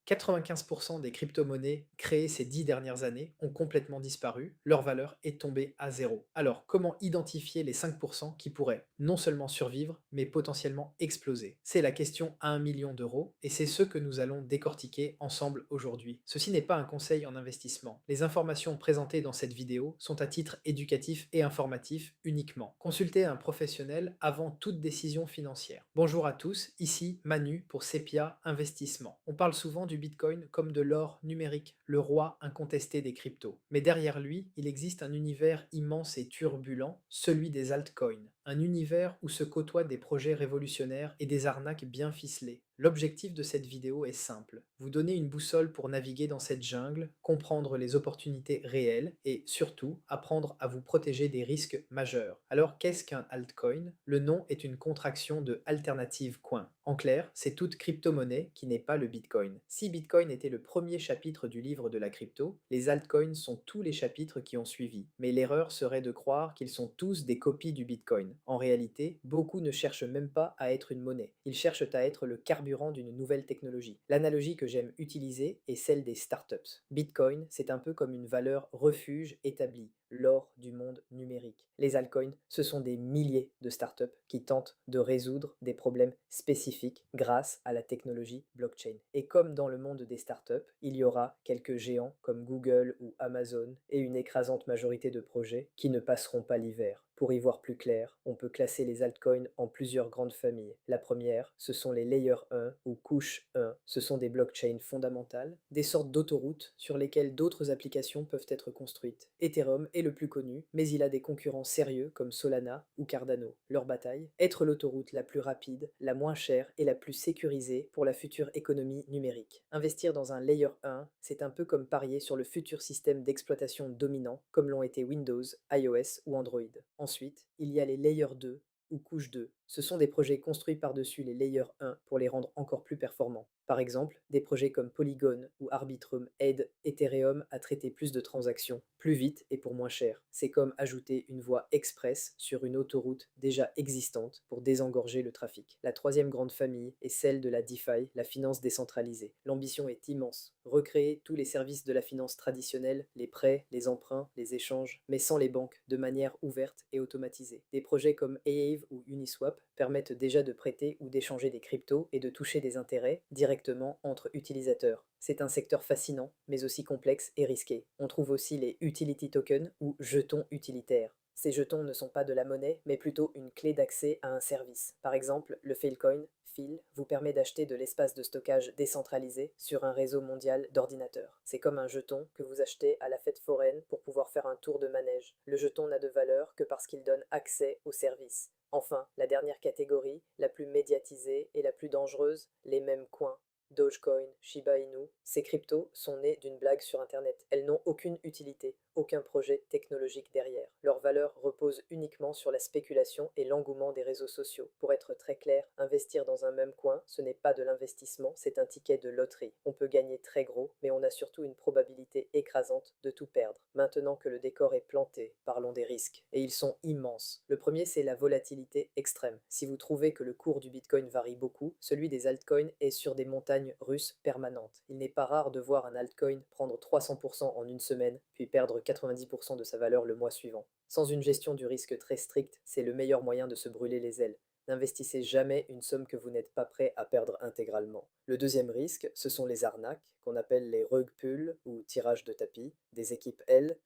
95% des crypto-monnaies créées ces 10 dernières années ont complètement disparu, leur valeur est tombée à zéro. Alors, comment identifier les 5% qui pourraient non seulement survivre, mais potentiellement exploser? C'est la question à 1 million d'euros et c'est ce que nous allons décortiquer ensemble aujourd'hui. Ceci n'est pas un conseil en investissement. Les informations présentées dans cette vidéo sont à titre éducatif et informatif uniquement. Consultez un professionnel avant toute décision financière. Bonjour à tous, ici Manu pour Sepia Investissement. On parle souvent du Bitcoin comme de l'or numérique, le roi incontesté des cryptos. Mais derrière lui, il existe un univers immense et turbulent, celui des altcoins. Un univers où se côtoient des projets révolutionnaires et des arnaques bien ficelées. L'objectif de cette vidéo est simple, vous donner une boussole pour naviguer dans cette jungle, comprendre les opportunités réelles et surtout apprendre à vous protéger des risques majeurs. Alors qu'est-ce qu'un altcoin? Le nom est une contraction de Alternative Coin. En clair, c'est toute crypto-monnaie qui n'est pas le Bitcoin. Si Bitcoin était le premier chapitre du livre de la crypto, les altcoins sont tous les chapitres qui ont suivi. Mais l'erreur serait de croire qu'ils sont tous des copies du Bitcoin. En réalité, beaucoup ne cherchent même pas à être une monnaie. Ils cherchent à être le carburant d'une nouvelle technologie. L'analogie que j'aime utiliser est celle des startups. Bitcoin, c'est un peu comme une valeur refuge établie, l'or du monde numérique. Les altcoins, ce sont des milliers de startups qui tentent de résoudre des problèmes spécifiques grâce à la technologie blockchain. Et comme dans le monde des startups, il y aura quelques géants comme Google ou Amazon et une écrasante majorité de projets qui ne passeront pas l'hiver. Pour y voir plus clair, on peut classer les altcoins en plusieurs grandes familles. La première, ce sont les Layer 1 ou couche 1. Ce sont des blockchains fondamentales, des sortes d'autoroutes sur lesquelles d'autres applications peuvent être construites. Ethereum est le plus connu, mais il a des concurrents sérieux comme Solana ou Cardano. Leur bataille, être l'autoroute la plus rapide, la moins chère et la plus sécurisée pour la future économie numérique. Investir dans un Layer 1, c'est un peu comme parier sur le futur système d'exploitation dominant, comme l'ont été Windows, iOS ou Android. Ensuite, il y a les Layer 2 ou couche 2. Ce sont des projets construits par-dessus les Layer 1 pour les rendre encore plus performants. Par exemple, des projets comme Polygon ou Arbitrum aident Ethereum à traiter plus de transactions, plus vite et pour moins cher. C'est comme ajouter une voie express sur une autoroute déjà existante pour désengorger le trafic. La troisième grande famille est celle de la DeFi, la finance décentralisée. L'ambition est immense. Recréer tous les services de la finance traditionnelle, les prêts, les emprunts, les échanges, mais sans les banques, de manière ouverte et automatisée. Des projets comme Aave ou Uniswap permettent déjà de prêter ou d'échanger des cryptos et de toucher des intérêts directement entre utilisateurs. C'est un secteur fascinant, mais aussi complexe et risqué. On trouve aussi les utility tokens ou jetons utilitaires. Ces jetons ne sont pas de la monnaie, mais plutôt une clé d'accès à un service. Par exemple, le Filecoin, Phil, vous permet d'acheter de l'espace de stockage décentralisé sur un réseau mondial d'ordinateurs. C'est comme un jeton que vous achetez à la fête foraine pour pouvoir faire un tour de manège. Le jeton n'a de valeur que parce qu'il donne accès au service. Enfin, la dernière catégorie, la plus médiatisée et la plus dangereuse, les mêmes coins. Dogecoin, Shiba Inu, ces cryptos sont nés d'une blague sur Internet. Elles n'ont aucune utilité, aucun projet technologique derrière. Leur valeur repose uniquement sur la spéculation et l'engouement des réseaux sociaux. Pour être très clair, investir dans un même coin, ce n'est pas de l'investissement, c'est un ticket de loterie. On peut gagner très gros, mais on a surtout une probabilité écrasante de tout perdre. Maintenant que le décor est planté, parlons des risques. Et ils sont immenses. Le premier, c'est la volatilité extrême. Si vous trouvez que le cours du Bitcoin varie beaucoup, celui des altcoins est sur des montagnes russes permanentes. Il n'est pas rare de voir un altcoin prendre 300% en une semaine, puis perdre 90% de sa valeur le mois suivant. Sans une gestion du risque très stricte, c'est le meilleur moyen de se brûler les ailes. N'investissez jamais une somme que vous n'êtes pas prêt à perdre intégralement. Le deuxième risque, ce sont les arnaques, qu'on appelle les rug pulls ou tirages de tapis. Des équipes, elles,